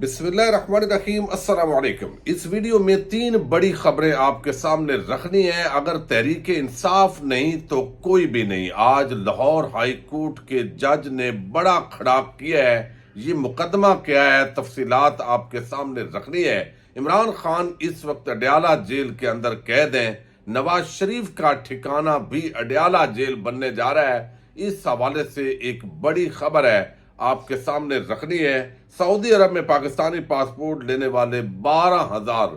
بسم اللہ الرحمن الرحیم، السلام علیکم۔ اس ویڈیو میں 3 بڑی خبریں آپ کے سامنے رکھنی ہیں۔ اگر تحریک انصاف نہیں تو کوئی بھی نہیں۔ آج لاہور ہائی کورٹ کے جج نے بڑا کھڑا کیا ہے۔ یہ مقدمہ کیا ہے، تفصیلات آپ کے سامنے رکھنی ہے۔ عمران خان اس وقت اڈیالہ جیل کے اندر قید ہیں۔ نواز شریف کا ٹھکانہ بھی اڈیالہ جیل بننے جا رہا ہے۔ اس حوالے سے ایک بڑی خبر ہے آپ کے سامنے رکھنی ہے۔ سعودی عرب میں پاکستانی پاسپورٹ لینے والے 12,000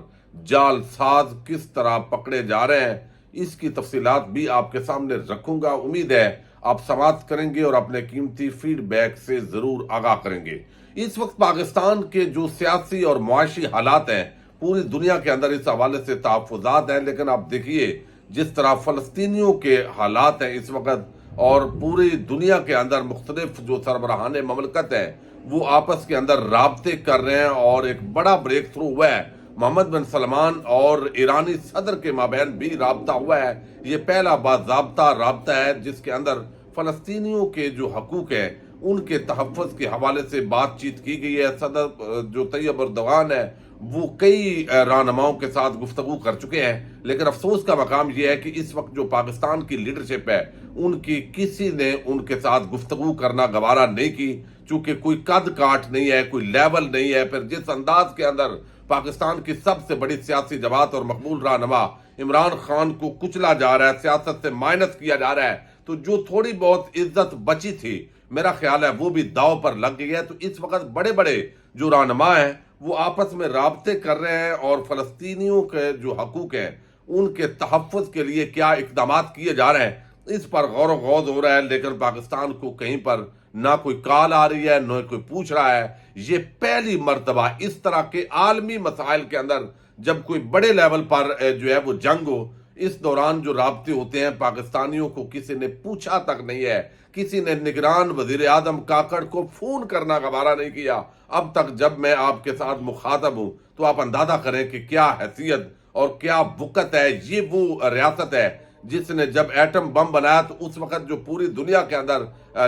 جعل ساز کس طرح پکڑے جا رہے ہیں، اس کی تفصیلات بھی آپ کے سامنے رکھوں گا۔ امید ہے آپ سماعت کریں گے اور اپنے قیمتی فیڈ بیک سے ضرور آگاہ کریں گے۔ اس وقت پاکستان کے جو سیاسی اور معاشی حالات ہیں، پوری دنیا کے اندر اس حوالے سے تحفظات ہیں، لیکن آپ دیکھیے جس طرح فلسطینیوں کے حالات ہیں اس وقت، اور پوری دنیا کے اندر مختلف جو سربراہان مملکت ہیں وہ آپس کے اندر رابطے کر رہے ہیں، اور ایک بڑا بریک تھرو ہوا ہے۔ محمد بن سلمان اور ایرانی صدر کے مابین بھی رابطہ ہوا ہے۔ یہ پہلا باضابطہ رابطہ ہے جس کے اندر فلسطینیوں کے جو حقوق ہیں ان کے تحفظ کے حوالے سے بات چیت کی گئی ہے۔ صدر جو طیب اردوغان ہے وہ کئی رہنماؤں کے ساتھ گفتگو کر چکے ہیں، لیکن افسوس کا مقام یہ ہے کہ اس وقت جو پاکستان کی لیڈرشپ ہے ان کی کسی نے ان کے ساتھ گفتگو کرنا گوارا نہیں کی، چونکہ کوئی قد کاٹ نہیں ہے، کوئی لیول نہیں ہے۔ پھر جس انداز کے اندر پاکستان کی سب سے بڑی سیاسی جماعت اور مقبول رہنما عمران خان کو کچلا جا رہا ہے، سیاست سے مائنس کیا جا رہا ہے، تو جو تھوڑی بہت عزت بچی تھی میرا خیال ہے وہ بھی داؤ پر لگ گئی ہے۔ تو اس وقت بڑے بڑے جو رہنما ہیں وہ آپس میں رابطے کر رہے ہیں، اور فلسطینیوں کے جو حقوق ہیں ان کے تحفظ کے لیے کیا اقدامات کیے جا رہے ہیں اس پر غور و خوض ہو رہا ہے۔ لیکن پاکستان کو کہیں پر نہ کوئی کال آ رہی ہے، نہ کوئی پوچھ رہا ہے۔ یہ پہلی مرتبہ اس طرح کے عالمی مسائل کے اندر جب کوئی بڑے لیول پر جو ہے وہ جنگ ہو، اس دوران جو رابطے ہوتے ہیں پاکستانیوں کو کسی نے پوچھا تک نہیں ہے، کسی نے نگران وزیر اعظم کاکڑ کو فون کرنا گوارا نہیں کیا اب تک۔ جب میں آپ کے ساتھ مخاطب ہوں تو آپ اندازہ کریں کہ کیا حیثیت اور کیا وقت ہے۔ یہ وہ ریاست ہے جس نے جب ایٹم بم بنایا تو اس وقت جو پوری دنیا کے اندر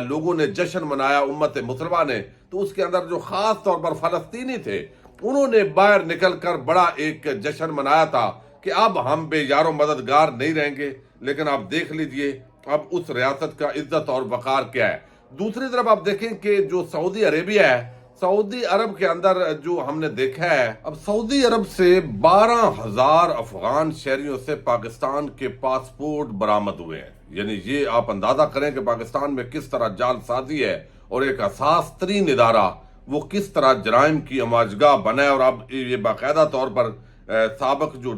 لوگوں نے جشن منایا، امت مسلمہ نے، تو اس کے اندر جو خاص طور پر فلسطینی تھے انہوں نے باہر نکل کر بڑا ایک جشن منایا تھا کہ اب ہم بے یار و مددگار نہیں رہیں گے۔ لیکن آپ دیکھ لیجئے اب اس ریاست کا عزت اور وقار کیا ہے۔ دوسری طرف آپ دیکھیں کہ جو سعودی عربیہ ہے، سعودی عرب کے اندر جو ہم نے دیکھا ہے، اب سعودی عرب سے 12,000 افغان شہریوں سے پاکستان کے پاسپورٹ برآمد ہوئے ہیں۔ یعنی یہ آپ اندازہ کریں کہ پاکستان میں کس طرح جعل سازی ہے، اور ایک حساس ترین ادارہ وہ کس طرح جرائم کی اماجگاہ بنا ہے۔ اور اب یہ باقاعدہ طور پر سابق جو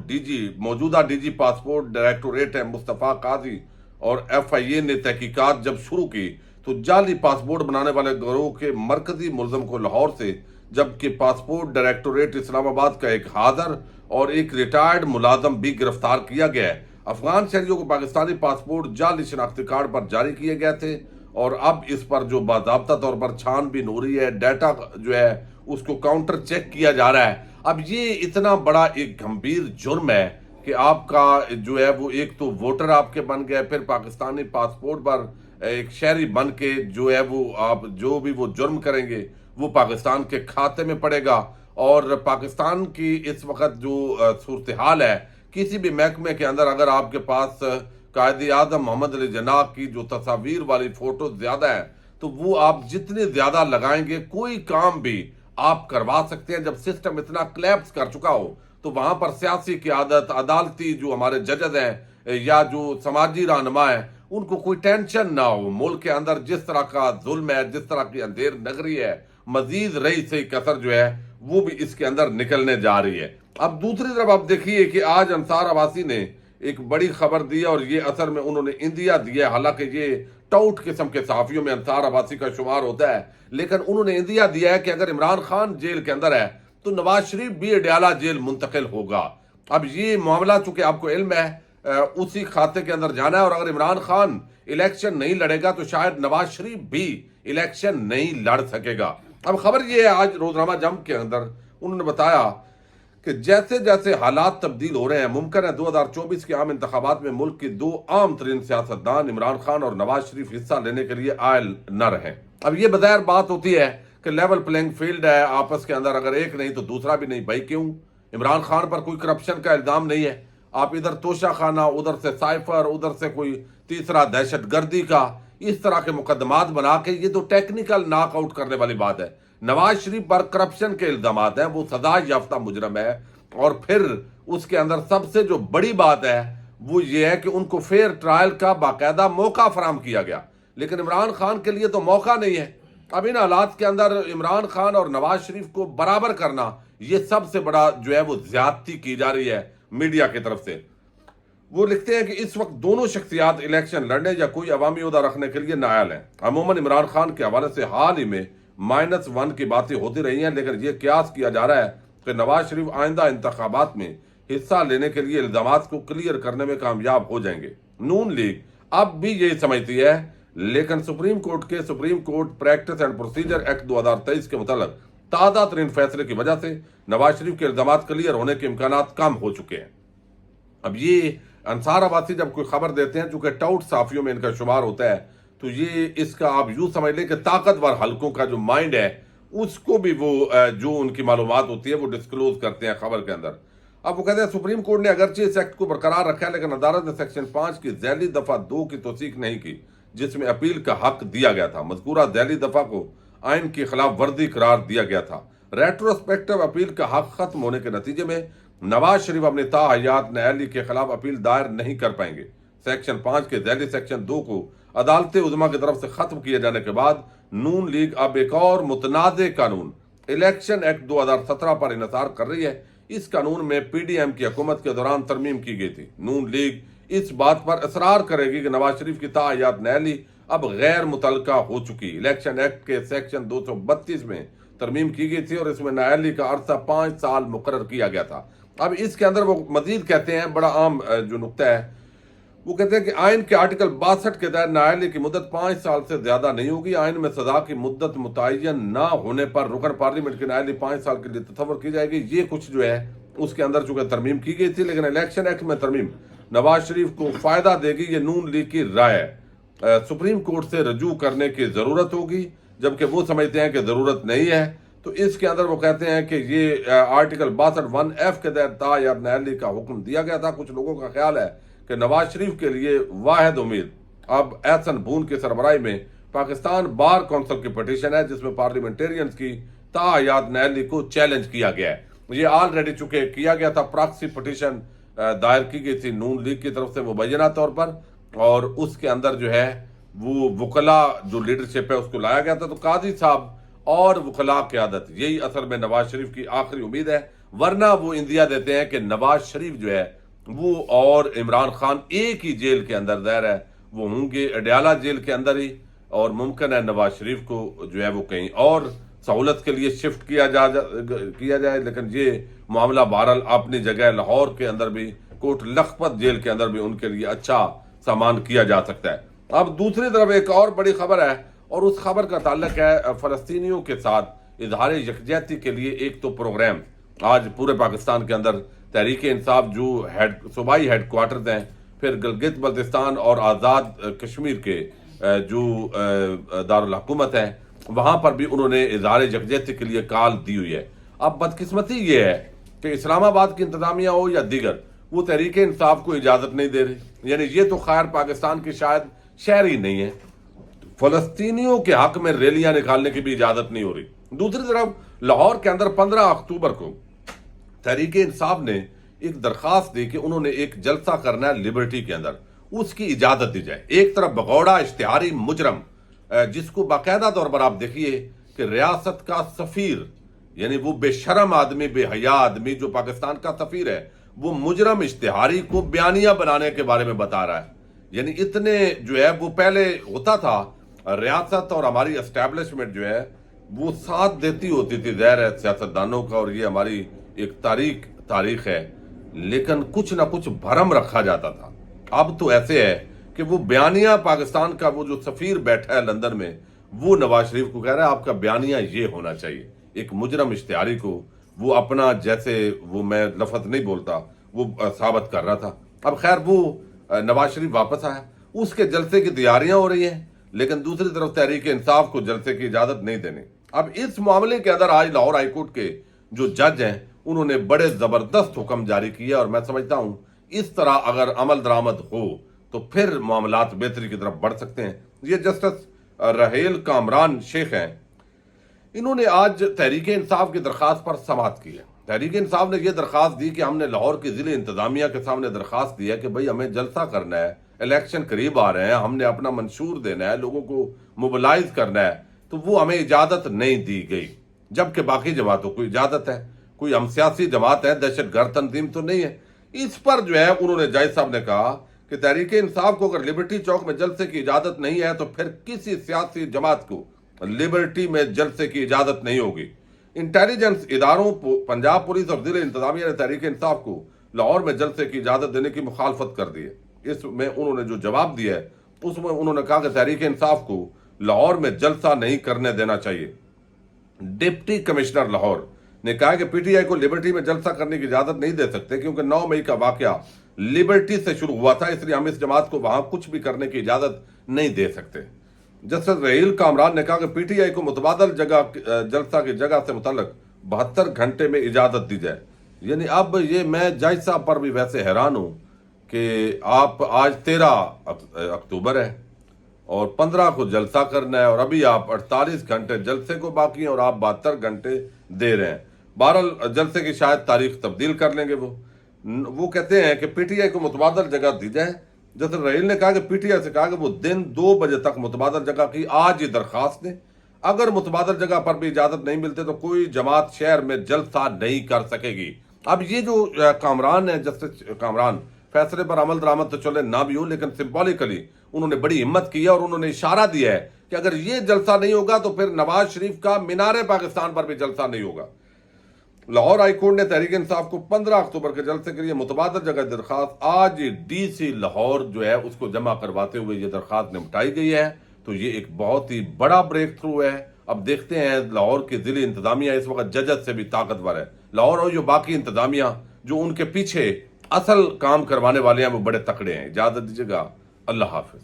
موجودہ ڈی جی پاسپورٹ ڈائریکٹوریٹ ہے مصطفیٰ قاضی اور ایف آئی اے نے تحقیقات جب شروع کی تو جعلی پاسپورٹ بنانے والے گروہ کے مرکزی ملزم کو لاہور سے، جبکہ پاسپورٹ ڈائریکٹوریٹ اسلام آباد کا ایک حاضر اور ایک ریٹائرڈ ملازم بھی گرفتار کیا گیا ہے۔ افغان شہریوں کو پاکستانی پاسپورٹ جعلی شناختی کارڈ پر جاری کیے گئے تھے، اور اب اس پر جو باضابطہ طور پر چھان بین ہو رہی ہے، ڈیٹا جو ہے اس کو کاؤنٹر چیک کیا جا رہا ہے۔ اب یہ اتنا بڑا ایک گھمبیر جرم ہے کہ آپ کا جو ہے وہ ایک تو ووٹر آپ کے بن گئے، پھر پاکستانی پاسپورٹ پر ایک شہری بن کے جو ہے وہ آپ جو بھی وہ جرم کریں گے وہ پاکستان کے کھاتے میں پڑے گا۔ اور پاکستان کی اس وقت جو صورتحال ہے، کسی بھی محکمے کے اندر اگر آپ کے پاس قائد اعظم محمد علی جناح کی جو تصاویر والی فوٹو زیادہ ہیں تو وہ آپ جتنے زیادہ لگائیں گے کوئی کام بھی آپ کروا سکتے ہیں۔ جب سسٹم اتنا کلیپس کر چکا ہو تو وہاں پر سیاسی قیادت، عدالتی جو ہمارے ججز ہیں یا جو سماجی رہنما ہیں ان کو کوئی ٹینشن نہ ہو۔ ملک کے اندر جس طرح کا ظلم ہے، جس طرح کی اندھیر نگری ہے، مزید رہی سے کثر جو ہے وہ بھی اس کے اندر نکلنے جا رہی ہے۔ اب دوسری طرف آپ دیکھیے کہ آج انصار عباسی نے ایک بڑی خبر دی، اور یہ اثر میں انہوں نے انڈیا دیا ہے۔ حالانکہ یہ ٹاؤٹ قسم کے صحافیوں میں انصار عباسی کا شمار ہوتا ہے، لیکن انہوں نے انڈیا دیا ہے کہ اگر عمران خان جیل کے اندر ہے تو نواز شریف بھی اڈیالہ جیل منتقل ہوگا۔ اب یہ معاملہ چونکہ آپ کو علم ہے اسی کھاتے کے اندر جانا ہے، اور اگر عمران خان الیکشن نہیں لڑے گا تو شاید نواز شریف بھی الیکشن نہیں لڑ سکے گا۔ اب خبر یہ ہے آج روزنامہ جم کے اندر انہوں نے بتایا کہ جیسے جیسے حالات تبدیل ہو رہے ہیں ممکن ہے 2024 کے عام انتخابات میں ملک کے 2 عام ترین سیاستدان عمران خان اور نواز شریف حصہ لینے کے لیے عائل نہ رہیں۔ اب یہ بظاہر بات ہوتی ہے کہ لیول پلینگ فیلڈ ہے آپس کے اندر، اگر ایک نہیں تو دوسرا بھی نہیں. بھائی کیوں؟ عمران خان پر کوئی کرپشن کا الزام نہیں ہے. آپ ادھر توشہ خانہ، ادھر سے سائفر، ادھر سے کوئی تیسرا دہشت گردی کا، اس طرح کے مقدمات بنا کے، یہ تو ٹیکنیکل ناک آؤٹ کرنے والی بات ہے. نواز شریف پر کرپشن کے الزامات ہیں، وہ سزا یافتہ مجرم ہے. اور پھر اس کے اندر سب سے جو بڑی بات ہے وہ یہ ہے کہ ان کو فیئر ٹرائل کا باقاعدہ موقع فراہم کیا گیا، لیکن عمران خان کے لیے تو موقع نہیں ہے. اب ان حالات کے اندر عمران خان اور نواز شریف کو برابر کرنا، یہ سب سے بڑا جو ہے وہ زیادتی کی جا رہی ہے میڈیا کی طرف سے. وہ لکھتے ہیں کہ اس وقت دونوں شخصیات الیکشن لڑنے یا کوئی عوامی عہدہ رکھنے کے لیے نااہل ہیں. عموماً عمران خان کے حوالے سے حال ہی میں -1 کی باتیں ہوتی رہی ہیں، لیکن یہ قیاس کیا جا رہا ہے کہ نواز شریف آئندہ انتخابات میں حصہ لینے کے لیے الزامات کو کلیئر کرنے میں کامیاب ہو جائیں گے. نون لیگ اب بھی یہی سمجھتی ہے، لیکن supreme court practice and procedure act 2023 کے متعلق تازہ ترین فیصلے کی وجہ سے نواز شریف کے الزامات کلیئر ہونے کے امکانات کم ہو چکے ہیں. اب یہ انصار عباسی جب کوئی خبر دیتے ہیں، چونکہ ٹاؤٹ صحافیوں میں ان کا شمار ہوتا ہے، تو یہ اس کا آپ یوں سمجھ لیں کہ طاقتور حلقوں کا جو مائنڈ ہے اس کو بھی وہ جو ان کی معلومات ہوتی ہے وہ ڈسکلوز کرتے ہیں خبر کے اندر. اب وہ کہتے ہیں سپریم کورٹ نے اگرچہ اس ایکٹ کو برقرار رکھا ہے، لیکن عدالت نے سیکشن 5 کی ذیلی دفعہ 2 کی توثیق نہیں کی، جس میں اپیل کا حق دیا گیا تھا. مذکورہ ذیلی دفعہ کو آئین کی خلاف ورزی قرار دیا گیا تھا. ریٹروسپیکٹو اپیل کا حق ختم ہونے کے نتیجے میں نواز شریف اپنی تاحیات نااہلی کے خلاف اپیل دائر نہیں کر پائیں گے. سیکشن 5 کے ذیلی سیکشن 2 کو عدالت عظمیٰ کی طرف سے ختم کیے جانے کے بعد نون لیگ اب ایک اور متنازع قانون الیکشن ایکٹ 2017 پر انحصار کر رہی ہے. اس قانون میں پی ڈی ایم کی حکومت کے دوران ترمیم کی گئی تھی. نون لیگ اس بات پر اصرار کرے گی کہ نواز شریف کی تاحیات نااہلی اب غیر متعلقہ ہو چکی. الیکشن ایکٹ کے سیکشن 232 میں ترمیم کی گئی تھی اور اس میں نااہلی کا عرصہ 5 سال مقرر کیا گیا تھا. اب اس کے اندر وہ مزید کہتے ہیں، بڑا عام جو نقطہ ہے، وہ کہتے ہیں کہ آئین کے آرٹیکل 62 کے تحت نااہلی کی مدت 5 سال سے زیادہ نہیں ہوگی. آئین میں سزا کی مدت متعین نہ ہونے پر رکن پارلیمنٹ کی نااہلی 5 سال کے لیے تصور کی جائے گی. یہ کچھ جو ہے اس کے اندر چونکہ ترمیم کی گئی تھی، لیکن الیکشن ایکٹ میں ترمیم نواز شریف کو فائدہ دے گی. یہ نون لیگ کی رائے ہے. سپریم کورٹ سے رجوع کرنے کی ضرورت ہوگی، جبکہ وہ سمجھتے ہیں کہ ضرورت نہیں ہے. تو اس کے اندر وہ کہتے ہیں کہ یہ آرٹیکل 62(1)(f) کے تحت تاحیات نااہلی کا حکم دیا گیا تھا. کچھ لوگوں کا خیال ہے کہ نواز شریف کے لیے واحد امید اب احسن بون کی سربراہی میں پاکستان بار کونسل کی پٹیشن ہے، جس میں پارلیمنٹیرینز کی تاحیات نااہلی کو چیلنج کیا گیا ہے. یہ آلریڈی چونکہ کیا گیا تھا، پراکسی پٹیشن دائر کی گئی تھی نون لیگ کی طرف سے مبینہ طور پر، اور اس کے اندر جو ہے وہ وکلاء جو لیڈرشپ ہے اس کو لایا گیا تھا. تو قاضی صاحب اور وکلاء قیادت یہی اصل میں نواز شریف کی آخری امید ہے. ورنہ وہ اندیا دیتے ہیں کہ نواز شریف جو ہے وہ اور عمران خان ایک ہی جیل کے اندر ظاہر ہے وہ ہوں گے، اڈیالہ جیل کے اندر ہی، اور ممکن ہے نواز شریف کو جو ہے وہ کہیں اور سہولت کے لیے شفٹ کیا جائے. لیکن یہ معاملہ بہرحال اپنی جگہ لاہور کے اندر بھی، کوٹ لکھپت جیل کے اندر بھی ان کے لیے اچھا سامان کیا جا سکتا ہے. اب دوسری طرف ایک اور بڑی خبر ہے، اور اس خبر کا تعلق ہے فلسطینیوں کے ساتھ اظہار یکجہتی کے لیے ایک تو پروگرام آج پورے پاکستان کے اندر تحریک انصاف جو صوبائی ہیڈ کوارٹرز ہیں، پھر گلگت بلتستان اور آزاد کشمیر کے جو دارالحکومت ہے وہاں پر بھی انہوں نے اظہار یکجہتی کے لیے کال دی ہوئی ہے. اب بدقسمتی یہ ہے کہ اسلام آباد کی انتظامیہ ہو یا دیگر، وہ تحریک انصاف کو اجازت نہیں دے رہی. یعنی یہ تو خیر پاکستان کی شاید شہر ہی نہیں ہے، فلسطینیوں کے حق میں ریلیاں نکالنے کی بھی اجازت نہیں ہو رہی. دوسری طرف لاہور کے اندر 15 اکتوبر کو تحریک انصاف نے ایک درخواست دی کہ انہوں نے ایک جلسہ کرنا ہے لبرٹی کے اندر، اس کی اجازت دی جائے. ایک طرف بغوڑا اشتہاری مجرم، جس کو باقاعدہ طور پر آپ دیکھیے کہ ریاست کا سفیر، یعنی وہ بے شرم آدمی، بے حیا آدمی جو پاکستان کا سفیر ہے، وہ مجرم اشتہاری کو بیانیہ بنانے کے بارے میں بتا رہا ہے. یعنی اتنے جو ہے وہ پہلے ہوتا تھا ریاست اور ہماری اسٹیبلشمنٹ جو ہے وہ ساتھ دیتی ہوتی تھی ظاہر ہے سیاستدانوں کا، اور یہ ہماری ایک تاریخ ہے، لیکن کچھ نہ کچھ بھرم رکھا جاتا تھا. اب تو ایسے ہے کہ وہ بیانیہ پاکستان کا وہ جو سفیر بیٹھا ہے لندن میں، وہ نواز شریف کو کہہ رہا ہے آپ کا بیانیہ یہ ہونا چاہیے. ایک مجرم اشتہاری کو وہ اپنا، جیسے وہ میں لفظ نہیں بولتا، وہ ثابت کر رہا تھا. اب خیر وہ نواز شریف واپس آیا، اس کے جلسے کی تیاریاں ہو رہی ہیں، لیکن دوسری طرف تحریک انصاف کو جلسے کی اجازت نہیں دینی. اب اس معاملے کے اندر آج لاہور ہائی کورٹ کے جو جج ہیں انہوں نے بڑے زبردست حکم جاری کیے، اور میں سمجھتا ہوں اس طرح اگر عمل درآمد ہو تو پھر معاملات بہتری کی طرف بڑھ سکتے ہیں۔ یہ جسٹس رحیل کامران شیخ ہیں، انہوں نے آج تحریک انصاف کی درخواست پر سماعت کی ہے۔ تحریک انصاف نے یہ درخواست دی کہ ہم نے لاہور کی ضلع انتظامیہ کے سامنے درخواست دی ہے کہ بھئی ہمیں جلسہ کرنا ہے، الیکشن قریب آ رہے ہیں، ہم نے اپنا منشور دینا ہے، لوگوں کو موبلائز کرنا ہے، تو وہ ہمیں اجازت نہیں دی گئی، جبکہ باقی جماعتوں کو اجازت ہے۔ کوئی ہم سیاسی جماعت ہے، دہشت گرد تنظیم تو نہیں ہے۔ اس پر جو ہے انہوں نے جج صاحب نے کہا کہ تحریک انصاف کو اگر لبرٹی چوک میں جلسے کی اجازت نہیں ہے تو پھر کسی سیاسی جماعت کو لبرٹی میں جلسے کی اجازت نہیں ہوگی۔ انٹیلیجنس اداروں پنجاب پولیس اور ضلع انتظامیہ نے تحریک انصاف کو لاہور میں جلسے کی اجازت دینے کی مخالفت کر دی ہے۔ اس میں انہوں نے جو جواب دیا ہے اس میں انہوں نے کہا کہ تحریک انصاف کو لاہور میں جلسہ نہیں کرنے دینا چاہیے۔ ڈپٹی کمشنر لاہور نے کہا کہ پی ٹی آئی کو لبرٹی میں جلسہ کرنے کی اجازت نہیں دے سکتے کیونکہ 9 مئی کا واقعہ لبرٹی سے شروع ہوا تھا، اس لیے ہم اس جماعت کو وہاں کچھ بھی کرنے کی اجازت نہیں دے سکتے۔ جسٹس رحیل کامران نے کہا کہ پی ٹی آئی کو متبادل جلسہ کی جگہ سے متعلق 72 گھنٹے میں اجازت دی جائے۔ یعنی اب یہ میں جج صاحب پر بھی ویسے حیران ہوں کہ آپ آج 13 اکتوبر ہے اور 15 کو جلسہ کرنا ہے، اور ابھی آپ 48 گھنٹے جلسے کو باقی ہیں اور آپ 72 گھنٹے دے رہے ہیں۔ بہرحال جلسے کی شاید تاریخ تبدیل کر لیں گے۔ وہ کہتے ہیں کہ پی ٹی آئی کو متبادل جگہ دی جائے۔ جسٹس رحیل نے کہا کہ پی ٹی آئی سے کہا کہ وہ دن 2 بجے تک متبادل جگہ کی آج ہی درخواست دیں۔ اگر متبادل جگہ پر بھی اجازت نہیں ملتے تو کوئی جماعت شہر میں جلسہ نہیں کر سکے گی۔ اب یہ جو کامران ہے، جسٹس کامران، فیصلے پر عمل درآمد تو چلے نہ بھی ہو لیکن سمبولیکلی انہوں نے بڑی ہمت کی ہے اور انہوں نے اشارہ دیا ہے کہ اگر یہ جلسہ نہیں ہوگا تو پھر نواز شریف کا مینار پاکستان پر بھی جلسہ نہیں ہوگا۔ لاہور ہائی کورٹ نے تحریک انصاف کو 15 اکتوبر کے جلسے کے لیے متبادل جگہ درخواست آج ڈی سی لاہور جو ہے اس کو جمع کرواتے ہوئے یہ درخواست نمٹائی گئی ہے۔ تو یہ ایک بہت ہی بڑا بریک تھرو ہے۔ اب دیکھتے ہیں، لاہور کی ضلع انتظامیہ اس وقت ججز سے بھی طاقتور ہے۔ لاہور اور جو باقی انتظامیہ جو ان کے پیچھے اصل کام کروانے والے ہیں وہ بڑے تکڑے ہیں۔ اجازت دیجیے گا، اللہ حافظ۔